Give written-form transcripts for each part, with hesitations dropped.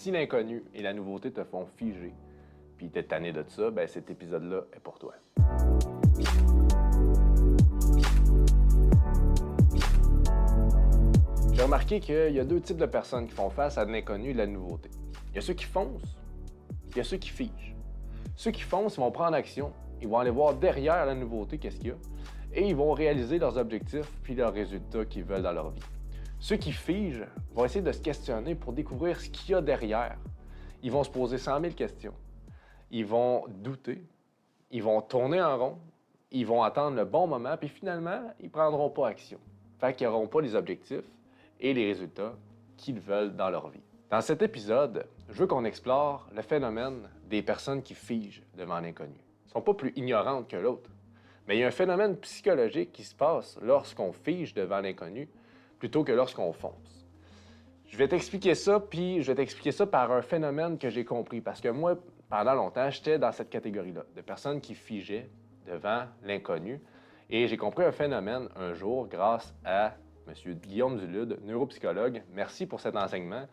si l'inconnu et la nouveauté te font figer, puis t'es tanné de ça, ben cet épisode-là est pour toi. J'ai remarqué qu'il y a deux types de personnes qui font face à l'inconnu et de la nouveauté. Il y a ceux qui foncent, il y a ceux qui figent. Ceux qui foncent, ils vont prendre action, ils vont aller voir derrière la nouveauté qu'est-ce qu'il y a, et ils vont réaliser leurs objectifs puis leurs résultats qu'ils veulent dans leur vie. Ceux qui figent vont essayer de se questionner pour découvrir ce qu'il y a derrière. Ils vont se poser 100 000 questions. Ils vont douter. Ils vont tourner en rond. Ils vont attendre le bon moment, puis finalement, ils ne prendront pas action. Fait qu'ils n'auront pas les objectifs et les résultats qu'ils veulent dans leur vie. Dans cet épisode, je veux qu'on explore le phénomène des personnes qui figent devant l'inconnu. Elles ne sont pas plus ignorantes que l'autre. Mais il y a un phénomène psychologique qui se passe lorsqu'on fige devant l'inconnu plutôt que lorsqu'on fonce. Je vais t'expliquer ça, puis je vais t'expliquer ça par un phénomène que j'ai compris. Parce que moi, pendant longtemps, j'étais dans cette catégorie-là, de personnes qui figeaient devant l'inconnu. Et j'ai compris un phénomène un jour grâce à M. Guillaume Dulude, neuropsychologue. Merci pour cet enseignement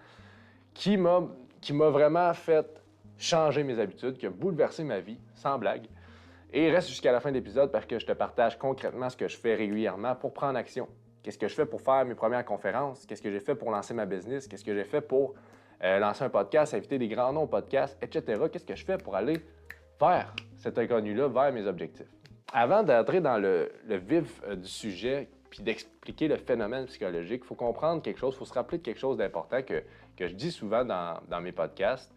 qui m'a vraiment fait changer mes habitudes, qui a bouleversé ma vie, sans blague. Et reste jusqu'à la fin de l'épisode parce que je te partage concrètement ce que je fais régulièrement pour prendre action. Qu'est-ce que je fais pour faire mes premières conférences? Qu'est-ce que j'ai fait pour lancer ma business? Qu'est-ce que j'ai fait pour lancer un podcast, inviter des grands noms au podcast, etc. Qu'est-ce que je fais pour aller vers cet inconnu-là, vers mes objectifs? Avant d'entrer dans le vif du sujet puis d'expliquer le phénomène psychologique, il faut comprendre quelque chose, il faut se rappeler de quelque chose d'important que je dis souvent dans mes podcasts,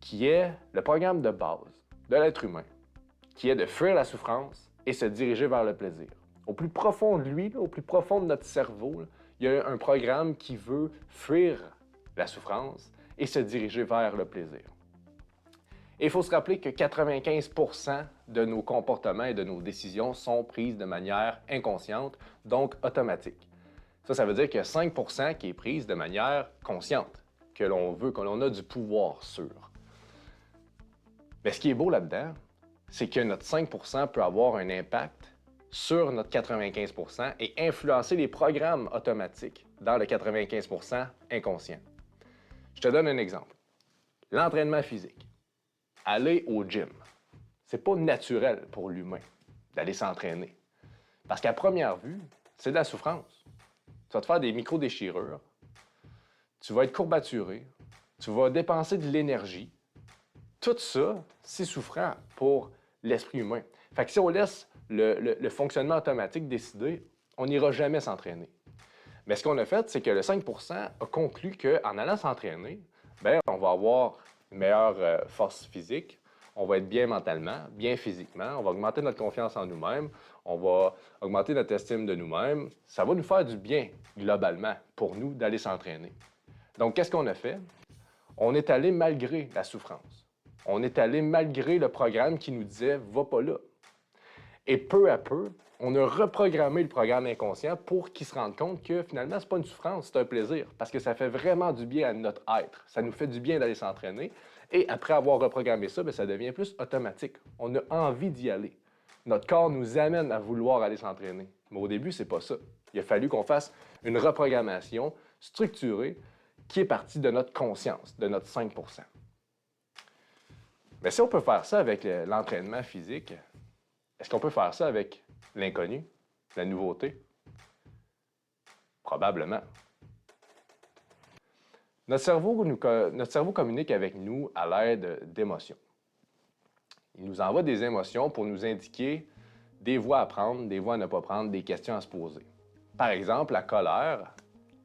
qui est le programme de base de l'être humain, qui est de fuir la souffrance et se diriger vers le plaisir. Au plus profond de lui, au plus profond de notre cerveau, il y a un programme qui veut fuir la souffrance et se diriger vers le plaisir. Et il faut se rappeler que 95% de nos comportements et de nos décisions sont prises de manière inconsciente, donc automatique. Ça veut dire qu'il y a 5% qui est prise de manière consciente, que l'on a du pouvoir sur. Mais ce qui est beau là-dedans, c'est que notre 5% peut avoir un impact sur notre 95% et influencer les programmes automatiques dans le 95% inconscient. Je te donne un exemple. L'entraînement physique. Aller au gym. C'est pas naturel pour l'humain d'aller s'entraîner. Parce qu'à première vue, c'est de la souffrance. Tu vas te faire des micro-déchirures, tu vas être courbaturé, tu vas dépenser de l'énergie. Tout ça, c'est souffrant pour l'esprit humain. Fait que si on laisse le fonctionnement automatique décider, on n'ira jamais s'entraîner. Mais ce qu'on a fait, c'est que le 5% a conclu qu'en allant s'entraîner, on va avoir une meilleure force physique, on va être bien mentalement, bien physiquement, on va augmenter notre confiance en nous-mêmes, on va augmenter notre estime de nous-mêmes. Ça va nous faire du bien, globalement, pour nous, d'aller s'entraîner. Donc, qu'est-ce qu'on a fait? On est allé malgré la souffrance. On est allé malgré le programme qui nous disait « va pas là ». Et peu à peu, on a reprogrammé le programme inconscient pour qu'il se rende compte que finalement, c'est pas une souffrance, c'est un plaisir. Parce que ça fait vraiment du bien à notre être. Ça nous fait du bien d'aller s'entraîner. Et après avoir reprogrammé ça, ça devient plus automatique. On a envie d'y aller. Notre corps nous amène à vouloir aller s'entraîner. Mais au début, c'est pas ça. Il a fallu qu'on fasse une reprogrammation structurée qui est partie de notre conscience, de notre 5%. Mais si on peut faire ça avec l'entraînement physique, est-ce qu'on peut faire ça avec l'inconnu, la nouveauté? Probablement. Notre cerveau communique avec nous à l'aide d'émotions. Il nous envoie des émotions pour nous indiquer des voies à prendre, des voies à ne pas prendre, des questions à se poser. Par exemple, la colère,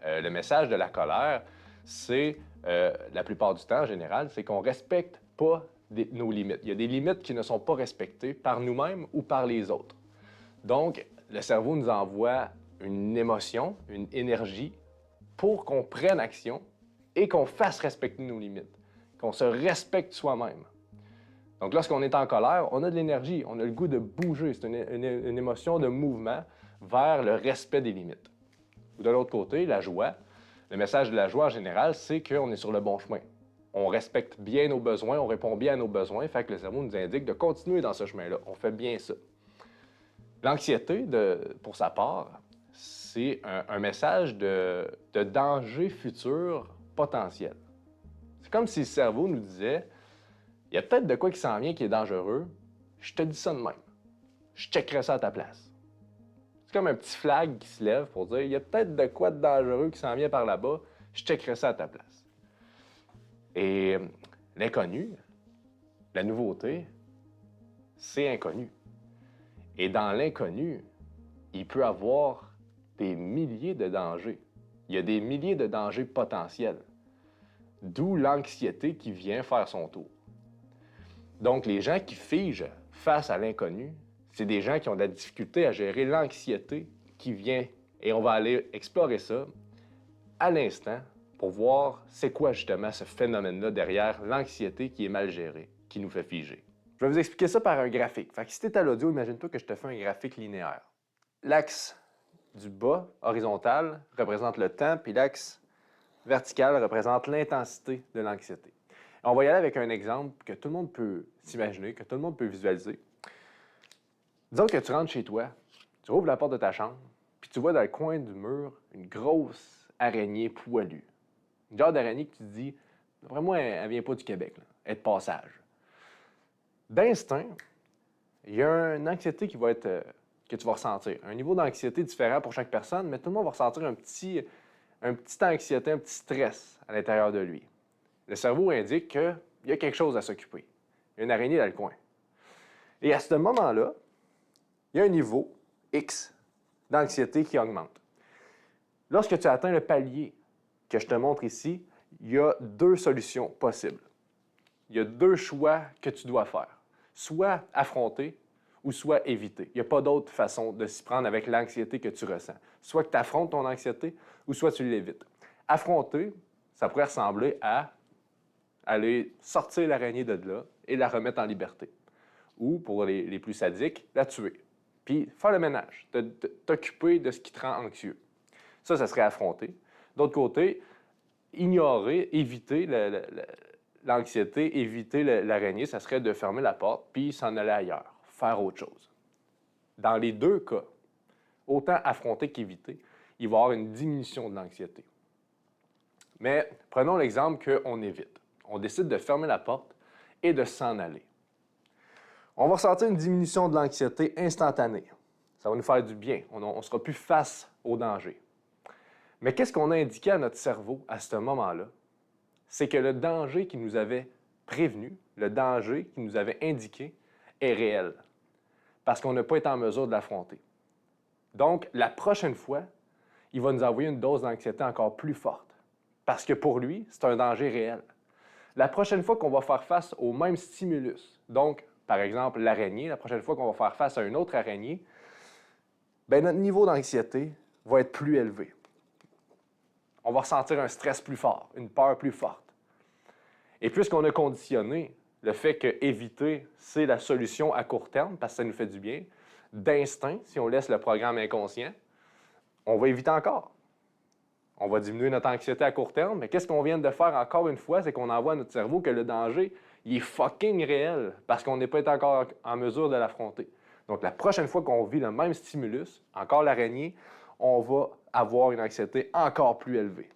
le message de la colère, c'est, la plupart du temps en général, c'est qu'on ne respecte pas nos limites. Il y a des limites qui ne sont pas respectées par nous-mêmes ou par les autres. Donc, le cerveau nous envoie une émotion, une énergie pour qu'on prenne action et qu'on fasse respecter nos limites, qu'on se respecte soi-même. Donc, lorsqu'on est en colère, on a de l'énergie, on a le goût de bouger. C'est une émotion de mouvement vers le respect des limites. De l'autre côté, la joie, le message de la joie en général, c'est qu'on est sur le bon chemin. On respecte bien nos besoins, on répond bien à nos besoins, fait que le cerveau nous indique de continuer dans ce chemin-là. On fait bien ça. L'anxiété, pour sa part, c'est un message de danger futur potentiel. C'est comme si le cerveau nous disait, il y a peut-être de quoi qui s'en vient qui est dangereux, je te dis ça de même. Je checkerai ça à ta place. C'est comme un petit flag qui se lève pour dire, il y a peut-être de quoi de dangereux qui s'en vient par là-bas, je checkerai ça à ta place. Et l'inconnu, la nouveauté, c'est inconnu. Et dans l'inconnu, il peut y avoir des milliers de dangers. Il y a des milliers de dangers potentiels. D'où l'anxiété qui vient faire son tour. Donc, les gens qui figent face à l'inconnu, c'est des gens qui ont de la difficulté à gérer l'anxiété qui vient. Et on va aller explorer ça à l'instant pour voir c'est quoi justement ce phénomène-là derrière l'anxiété qui est mal gérée, qui nous fait figer. Je vais vous expliquer ça par un graphique. Fait que si tu es à l'audio, imagine-toi que je te fais un graphique linéaire. L'axe du bas, horizontal, représente le temps, puis l'axe vertical représente l'intensité de l'anxiété. On va y aller avec un exemple que tout le monde peut s'imaginer, que tout le monde peut visualiser. Disons que tu rentres chez toi, tu ouvres la porte de ta chambre, puis tu vois dans le coin du mur une grosse araignée poilue. Une genre d'araignée que tu te dis, d'après moi, elle ne vient pas du Québec, là. Elle est de passage. D'instinct, il y a une anxiété qui va être, que tu vas ressentir. Un niveau d'anxiété différent pour chaque personne, mais tout le monde va ressentir un petit anxiété, un petit stress à l'intérieur de lui. Le cerveau indique qu'il y a quelque chose à s'occuper. Il y a une araignée dans le coin. Et à ce moment-là, il y a un niveau X d'anxiété qui augmente. Lorsque tu atteins le palier que je te montre ici, il y a deux solutions possibles. Il y a deux choix que tu dois faire. Soit affronter ou soit éviter. Il n'y a pas d'autre façon de s'y prendre avec l'anxiété que tu ressens. Soit que tu affrontes ton anxiété ou soit tu l'évites. Affronter, ça pourrait ressembler à aller sortir l'araignée de là et la remettre en liberté. Ou, pour les plus sadiques, la tuer. Puis faire le ménage, t'occuper de ce qui te rend anxieux. Ça serait affronter. D'autre côté, ignorer, éviter l'anxiété, éviter l'araignée, ça serait de fermer la porte puis s'en aller ailleurs, faire autre chose. Dans les deux cas, autant affronter qu'éviter, il va y avoir une diminution de l'anxiété. Mais prenons l'exemple qu'on évite. On décide de fermer la porte et de s'en aller. On va ressentir une diminution de l'anxiété instantanée. Ça va nous faire du bien. On ne sera plus face au danger. Mais qu'est-ce qu'on a indiqué à notre cerveau à ce moment-là? C'est que le danger qui nous avait prévenu, le danger qui nous avait indiqué, est réel. Parce qu'on n'a pas été en mesure de l'affronter. Donc, la prochaine fois, il va nous envoyer une dose d'anxiété encore plus forte. Parce que pour lui, c'est un danger réel. La prochaine fois qu'on va faire face au même stimulus, donc, par exemple, l'araignée, la prochaine fois qu'on va faire face à une autre araignée, bien, notre niveau d'anxiété va être plus élevé. On va ressentir un stress plus fort, une peur plus forte. Et puisqu'on a conditionné le fait qu'éviter, c'est la solution à court terme, parce que ça nous fait du bien, d'instinct, si on laisse le programme inconscient, on va éviter encore. On va diminuer notre anxiété à court terme, mais qu'est-ce qu'on vient de faire encore une fois, c'est qu'on envoie à notre cerveau que le danger, il est fucking réel, parce qu'on n'est pas été encore en mesure de l'affronter. Donc, la prochaine fois qu'on vit le même stimulus, encore l'araignée, on va avoir une anxiété encore plus élevée.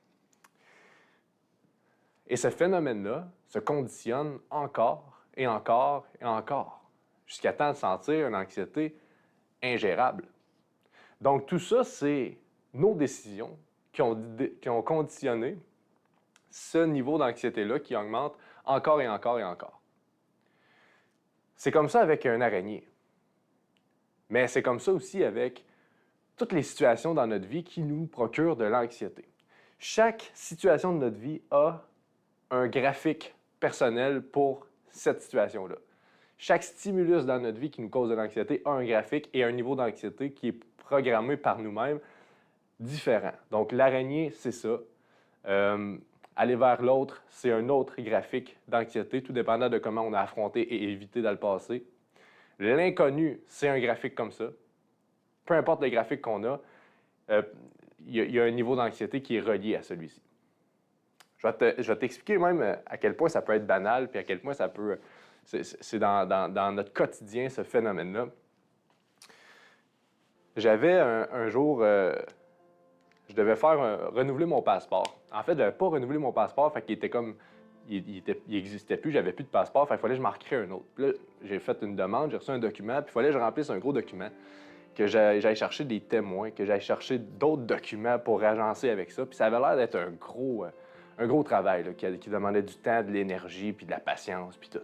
Et ce phénomène-là se conditionne encore et encore et encore, jusqu'à temps de sentir une anxiété ingérable. Donc, tout ça, c'est nos décisions qui ont conditionné ce niveau d'anxiété-là qui augmente encore et encore et encore. C'est comme ça avec une araignée. Mais c'est comme ça aussi avec toutes les situations dans notre vie qui nous procurent de l'anxiété. Chaque situation de notre vie a un graphique personnel pour cette situation-là. Chaque stimulus dans notre vie qui nous cause de l'anxiété a un graphique et un niveau d'anxiété qui est programmé par nous-mêmes différent. Donc, l'araignée, c'est ça. Aller vers l'autre, c'est un autre graphique d'anxiété, tout dépendant de comment on a affronté et évité dans le passé. L'inconnu, c'est un graphique comme ça. Peu importe le graphique qu'on a, il y a un niveau d'anxiété qui est relié à celui-ci. Je vais t'expliquer même à quel point ça peut être banal, puis à quel point ça peut... C'est dans notre quotidien, ce phénomène-là. J'avais un jour... je devais renouveler mon passeport. En fait, je n'avais pas renouvelé mon passeport, fait qu'il était comme il n'existait plus, j'avais plus de passeport, il fallait que je m'en recrée un autre. Puis là, j'ai fait une demande, j'ai reçu un document, puis il fallait que je remplisse un gros document, que j'aille chercher des témoins, que j'aille chercher d'autres documents pour agencer avec ça. Puis ça avait l'air d'être un gros travail là, qui demandait du temps, de l'énergie, puis de la patience, puis tout.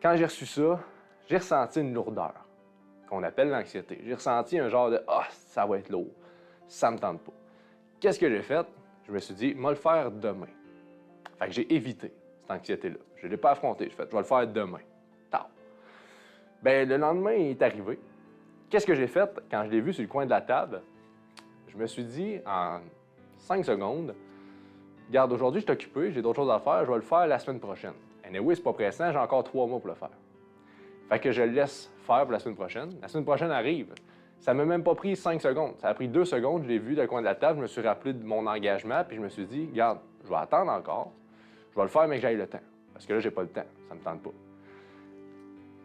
Quand j'ai reçu ça, j'ai ressenti une lourdeur, qu'on appelle l'anxiété. J'ai ressenti un genre de « Ah, ça va être lourd, ça me tente pas ». Qu'est-ce que j'ai fait? Je me suis dit « Moi, le faire demain ». Fait que j'ai évité cette anxiété-là. Je ne l'ai pas affrontée. J'ai fait « Je vais le faire demain ». Tard. Bien, le lendemain, il est arrivé. Qu'est-ce que j'ai fait quand je l'ai vu sur le coin de la table? Je me suis dit en 5 secondes, regarde, aujourd'hui, je suis occupé, j'ai d'autres choses à faire, je vais le faire la semaine prochaine. Anyway, c'est pas pressant, j'ai encore 3 mois pour le faire. Fait que je le laisse faire pour la semaine prochaine. La semaine prochaine arrive. Ça m'a même pas pris 5 secondes. Ça a pris 2 secondes, je l'ai vu dans le coin de la table, je me suis rappelé de mon engagement, puis je me suis dit, regarde, je vais attendre encore, je vais le faire, mais que j'aille le temps. Parce que là, j'ai pas le temps, ça me tente pas.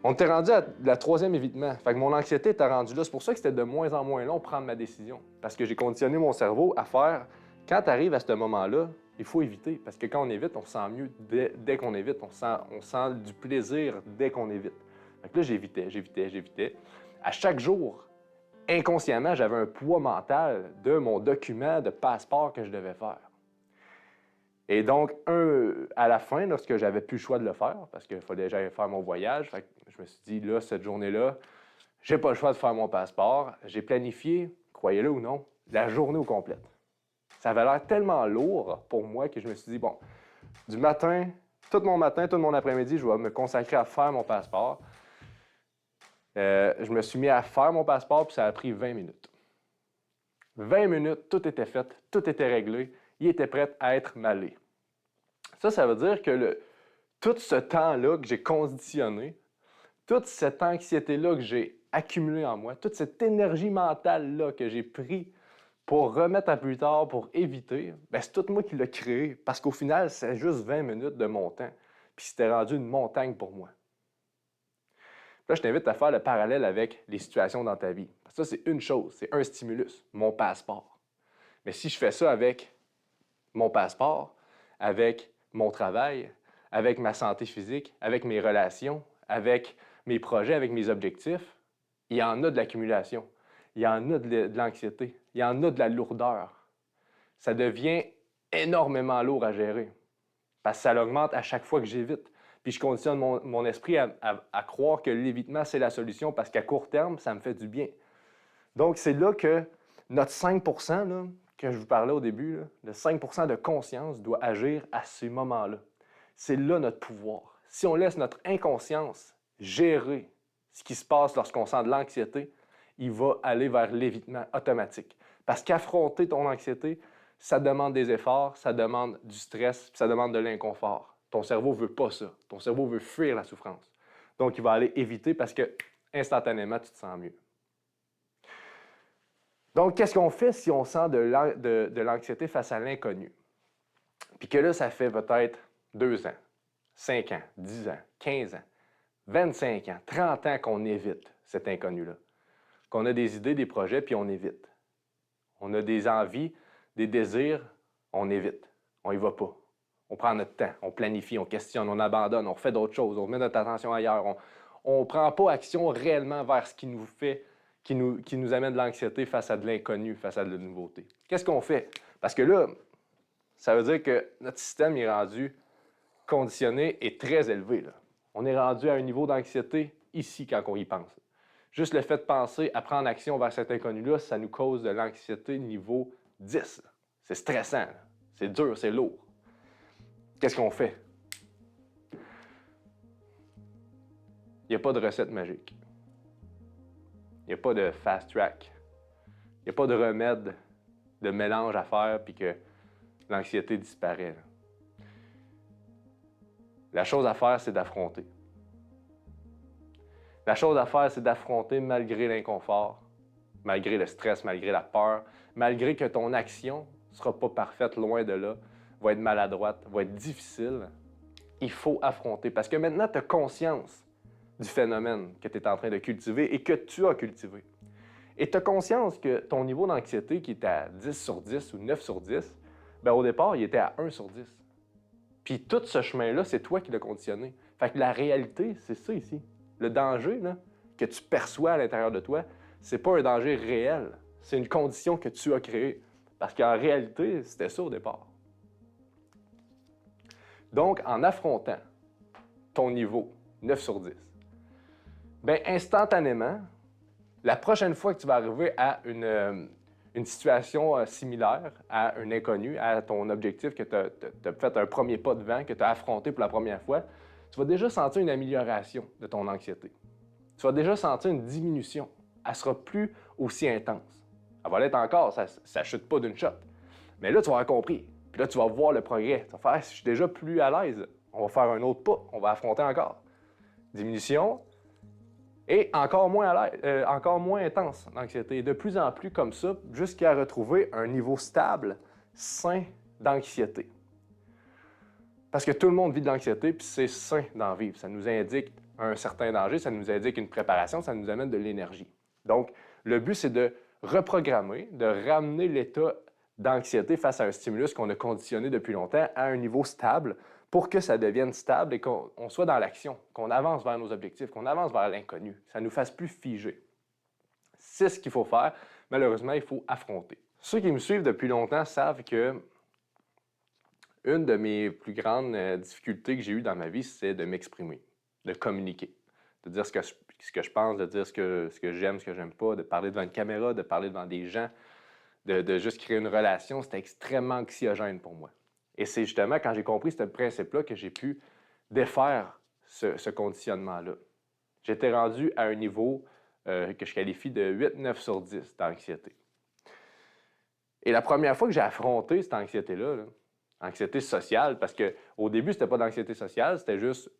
On était rendu à la 3e évitement. Fait que mon anxiété était rendue là. C'est pour ça que c'était de moins en moins long de prendre ma décision. Parce que j'ai conditionné mon cerveau à faire, quand tu arrives à ce moment-là, il faut éviter. Parce que quand on évite, on se sent mieux dès qu'on évite. On sent du plaisir dès qu'on évite. Fait que là, j'évitais. À chaque jour, inconsciemment, j'avais un poids mental de mon document de passeport que je devais faire. Et donc, à la fin, lorsque j'avais plus le choix de le faire, parce qu'il fallait que j'aille faire mon voyage, fait que je me suis dit, là, cette journée-là, j'ai pas le choix de faire mon passeport. J'ai planifié, croyez-le ou non, la journée au complète. Ça avait l'air tellement lourd pour moi que je me suis dit, bon, du matin, tout mon après-midi, je vais me consacrer à faire mon passeport. Je me suis mis à faire mon passeport, puis ça a pris 20 minutes. 20 minutes, tout était fait, tout était réglé. Il était prêt à être malé. Ça veut dire que tout ce temps-là que j'ai conditionné, toute cette anxiété-là que j'ai accumulée en moi, toute cette énergie mentale-là que j'ai pris pour remettre à plus tard, pour éviter, bien, c'est tout moi qui l'ai créé. Parce qu'au final, c'est juste 20 minutes de mon temps. Puis c'était rendu une montagne pour moi. Là, je t'invite à faire le parallèle avec les situations dans ta vie. Parce que ça, c'est une chose, c'est un stimulus, mon passeport. Mais si je fais ça avec mon passeport, avec mon travail, avec ma santé physique, avec mes relations, avec mes projets, avec mes objectifs, il y en a de l'accumulation, il y en a de l'anxiété, il y en a de la lourdeur. Ça devient énormément lourd à gérer parce que ça l'augmente à chaque fois que j'évite. Puis je conditionne mon esprit à croire que l'évitement, c'est la solution parce qu'à court terme, ça me fait du bien. Donc, c'est là que notre 5 là, que je vous parlais au début, là, le 5 de conscience doit agir à ces moments-là. C'est là notre pouvoir. Si on laisse notre inconscience gérer ce qui se passe lorsqu'on sent de l'anxiété, il va aller vers l'évitement automatique. Parce qu'affronter ton anxiété, ça demande des efforts, ça demande du stress, ça demande de l'inconfort. Ton cerveau ne veut pas ça. Ton cerveau veut fuir la souffrance. Donc, il va aller éviter parce que instantanément, tu te sens mieux. Donc, qu'est-ce qu'on fait si on sent de l'anxiété face à l'inconnu? Puis que là, ça fait peut-être 2 ans, 5 ans, 10 ans, 15 ans, 25 ans, 30 ans qu'on évite cet inconnu-là. Qu'on a des idées, des projets, puis on évite. On a des envies, des désirs, on évite. On y va pas. On prend notre temps, on planifie, on questionne, on abandonne, on refait d'autres choses, on met notre attention ailleurs. On ne prend pas action réellement vers ce qui nous fait qui nous amène de l'anxiété face à de l'inconnu, face à de la nouveauté. Qu'est-ce qu'on fait? Parce que là, ça veut dire que notre système est rendu conditionné et très élevé. Là. On est rendu à un niveau d'anxiété ici quand on y pense. Juste le fait de penser à prendre action vers cet inconnu-là, ça nous cause de l'anxiété niveau 10. C'est stressant, c'est dur, c'est lourd. Qu'est-ce qu'on fait? Il n'y a pas de recette magique. Il n'y a pas de fast track. Il n'y a pas de remède, de mélange à faire puis que l'anxiété disparaît. La chose à faire, c'est d'affronter. La chose à faire, c'est d'affronter malgré l'inconfort, malgré le stress, malgré la peur, malgré que ton action ne sera pas parfaite, loin de là, va être maladroite, va être difficile. Il faut affronter parce que maintenant, tu as conscience du phénomène que tu es en train de cultiver et que tu as cultivé. Et tu as conscience que ton niveau d'anxiété qui était à 10 sur 10 ou 9 sur 10, bien, au départ, il était à 1 sur 10. Puis tout ce chemin-là, c'est toi qui l'as conditionné. Fait que la réalité, c'est ça ici. Le danger là, que tu perçois à l'intérieur de toi, c'est pas un danger réel. C'est une condition que tu as créée. Parce qu'en réalité, c'était ça au départ. Donc, en affrontant ton niveau 9 sur 10, bien, instantanément, la prochaine fois que tu vas arriver à une situation similaire, à un inconnu, à ton objectif que tu as fait un premier pas devant, que tu as affronté pour la première fois, tu vas déjà sentir une amélioration de ton anxiété. Tu vas déjà sentir une diminution. Elle ne sera plus aussi intense. Elle va l'être encore, ça ne chute pas d'une shot. Mais là, tu vas avoir compris. Puis là, tu vas voir le progrès. Tu vas faire, je suis déjà plus à l'aise. On va faire un autre pas. On va affronter encore. Diminution et encore moins à l'aise, encore moins intense l'anxiété. De plus en plus comme ça, jusqu'à retrouver un niveau stable, sain d'anxiété. Parce que tout le monde vit de l'anxiété, puis c'est sain d'en vivre. Ça nous indique un certain danger, ça nous indique une préparation, ça nous amène de l'énergie. Donc, le but, c'est de reprogrammer, de ramener l'état d'anxiété face à un stimulus qu'on a conditionné depuis longtemps à un niveau stable pour que ça devienne stable et qu'on soit dans l'action, qu'on avance vers nos objectifs, qu'on avance vers l'inconnu, que ça ne nous fasse plus figer. C'est ce qu'il faut faire. Malheureusement, il faut affronter. Ceux qui me suivent depuis longtemps savent que une de mes plus grandes difficultés que j'ai eues dans ma vie, c'est de m'exprimer, de communiquer, de dire ce que je pense, de dire ce que j'aime, ce que j'aime pas, de parler devant une caméra, de parler devant des gens, de juste créer une relation. C'était extrêmement anxiogène pour moi. Et c'est justement quand j'ai compris ce principe-là que j'ai pu défaire ce conditionnement-là. J'étais rendu à un niveau que je qualifie de 8-9 sur 10 d'anxiété. Et la première fois que j'ai affronté cette anxiété-là, anxiété sociale, parce qu'au début, c'était pas d'anxiété sociale, c'était juste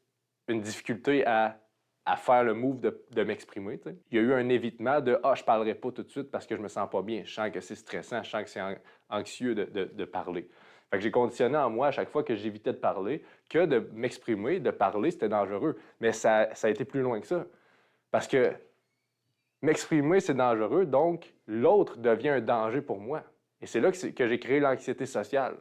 une difficulté à faire le move de m'exprimer. T'sais. Il y a eu un évitement de « Ah, je parlerai pas tout de suite parce que je me sens pas bien. Je sens que c'est stressant, je sens que c'est anxieux de parler. » Fait que j'ai conditionné en moi à chaque fois que j'évitais de parler que de m'exprimer, de parler, c'était dangereux. Mais ça a été plus loin que ça. Parce que m'exprimer, c'est dangereux, donc l'autre devient un danger pour moi. Et c'est là que j'ai créé l'anxiété sociale.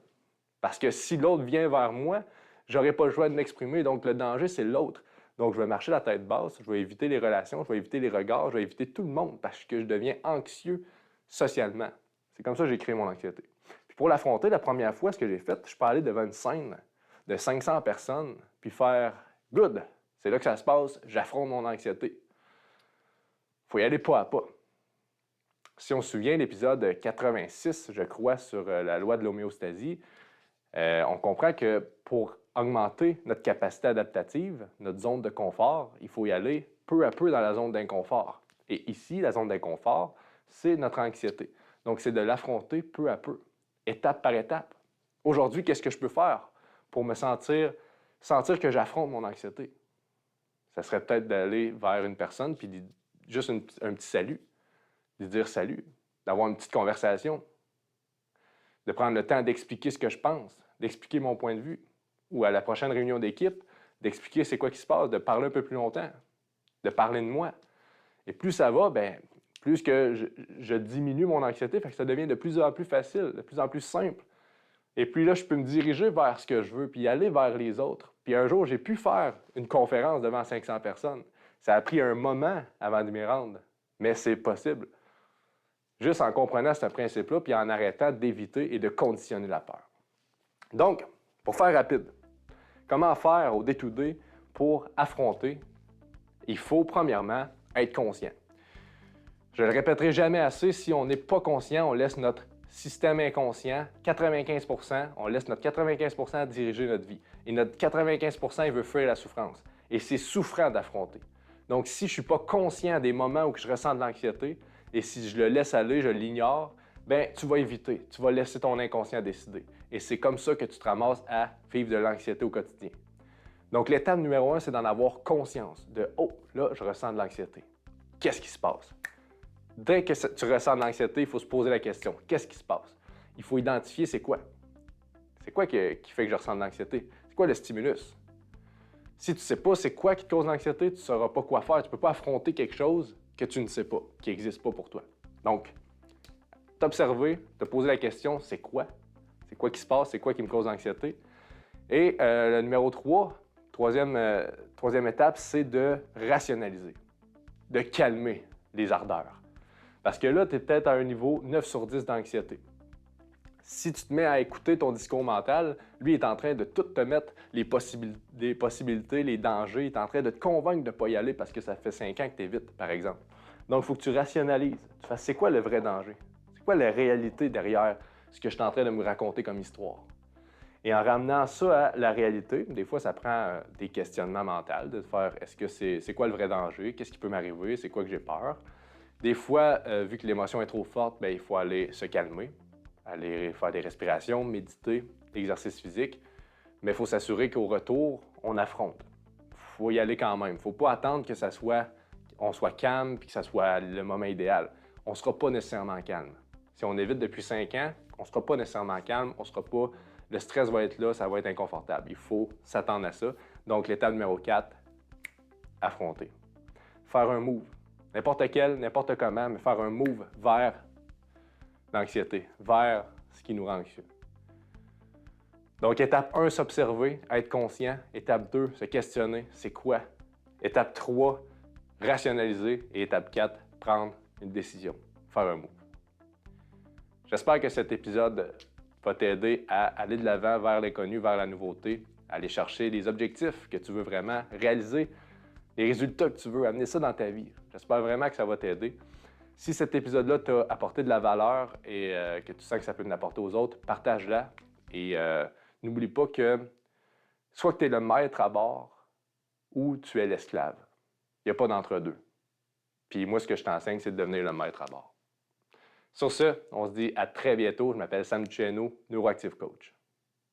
Parce que si l'autre vient vers moi, j'aurais pas le choix de m'exprimer, donc le danger, c'est l'autre. Donc je vais marcher la tête basse, je vais éviter les relations, je vais éviter les regards, je vais éviter tout le monde parce que je deviens anxieux socialement. C'est comme ça que j'ai créé mon anxiété. Puis pour l'affronter, la première fois, ce que j'ai fait, je peux aller devant une scène de 500 personnes puis faire « good ». C'est là que ça se passe, j'affronte mon anxiété. Il faut y aller pas à pas. Si on se souvient, l'épisode 86, je crois, sur la loi de l'homéostasie, on comprend que pour augmenter notre capacité adaptative, notre zone de confort, il faut y aller peu à peu dans la zone d'inconfort. Et ici, la zone d'inconfort, c'est notre anxiété. Donc, c'est de l'affronter peu à peu, étape par étape. Aujourd'hui, qu'est-ce que je peux faire pour me sentir que j'affronte mon anxiété? Ça serait peut-être d'aller vers une personne puis juste un petit salut, de dire salut, d'avoir une petite conversation, de prendre le temps d'expliquer ce que je pense, d'expliquer mon point de vue, ou à la prochaine réunion d'équipe, d'expliquer c'est quoi qui se passe, de parler un peu plus longtemps, de parler de moi. Et plus ça va, bien, plus que je diminue mon anxiété, fait que ça devient de plus en plus facile, de plus en plus simple. Et puis là, je peux me diriger vers ce que je veux, puis aller vers les autres. Puis un jour, j'ai pu faire une conférence devant 500 personnes. Ça a pris un moment avant de m'y rendre, mais c'est possible. Juste en comprenant ce principe-là, puis en arrêtant d'éviter et de conditionner la peur. Donc, pour faire rapide, comment faire au day-to-day pour affronter? Il faut premièrement être conscient. Je ne le répéterai jamais assez, si on n'est pas conscient, on laisse notre système inconscient, 95%, on laisse notre 95% diriger notre vie. Et notre 95%, il veut fuir la souffrance. Et c'est souffrant d'affronter. Donc, si je ne suis pas conscient des moments où je ressens de l'anxiété, et si je le laisse aller, je l'ignore, bien, tu vas éviter, tu vas laisser ton inconscient décider. Et c'est comme ça que tu te ramasses à vivre de l'anxiété au quotidien. Donc, l'étape numéro 1, c'est d'en avoir conscience de « Oh, là, je ressens de l'anxiété. Qu'est-ce qui se passe? » Dès que tu ressens de l'anxiété, il faut se poser la question « Qu'est-ce qui se passe? » Il faut identifier c'est quoi. C'est quoi qui fait que je ressens de l'anxiété? C'est quoi le stimulus? Si tu ne sais pas c'est quoi qui te cause l'anxiété, tu ne sauras pas quoi faire. Tu ne peux pas affronter quelque chose que tu ne sais pas, qui n'existe pas pour toi. Donc, t'observer, te poser la question, c'est quoi? C'est quoi qui se passe? C'est quoi qui me cause l'anxiété? Et le numéro 3, troisième étape, c'est de rationaliser, de calmer les ardeurs. Parce que là, tu es peut-être à un niveau 9 sur 10 d'anxiété. Si tu te mets à écouter ton discours mental, lui est en train de tout te mettre les possibilités, les dangers. Il est en train de te convaincre de ne pas y aller parce que ça fait 5 ans que tu évites, par exemple. Donc, il faut que tu rationalises. Tu fasses, c'est quoi le vrai danger? C'est quoi la réalité derrière ce que je suis en train de me raconter comme histoire? Et en ramenant ça à la réalité, des fois, ça prend des questionnements mentaux, de faire, est-ce que c'est quoi le vrai danger? Qu'est-ce qui peut m'arriver? C'est quoi que j'ai peur? Des fois, vu que l'émotion est trop forte, bien, il faut aller se calmer, aller faire des respirations, méditer, exercice physique. Mais il faut s'assurer qu'au retour, on affronte. Il faut y aller quand même. Il ne faut pas attendre que on soit calme et que ça soit le moment idéal. On ne sera pas nécessairement calme. Si on évite depuis 5 ans, on ne sera pas nécessairement calme, le stress va être là, ça va être inconfortable. Il faut s'attendre à ça. Donc, l'étape numéro 4, affronter. Faire un move. N'importe quel, n'importe comment, mais faire un move vers l'anxiété, vers ce qui nous rend anxieux. Donc, étape 1, s'observer, être conscient. Étape 2, se questionner, c'est quoi? Étape 3, rationaliser. Et étape 4, prendre une décision, faire un move. J'espère que cet épisode va t'aider à aller de l'avant vers l'inconnu, vers la nouveauté, aller chercher les objectifs que tu veux vraiment réaliser, les résultats que tu veux, amener ça dans ta vie. J'espère vraiment que ça va t'aider. Si cet épisode-là t'a apporté de la valeur et que tu sens que ça peut l'apporter aux autres, partage-la. Et n'oublie pas que soit que tu es le maître à bord ou tu es l'esclave. Il n'y a pas d'entre-deux. Puis moi, ce que je t'enseigne, c'est de devenir le maître à bord. Sur ce, on se dit à très bientôt. Je m'appelle Sam Duchesneau, Neuroactive Coach.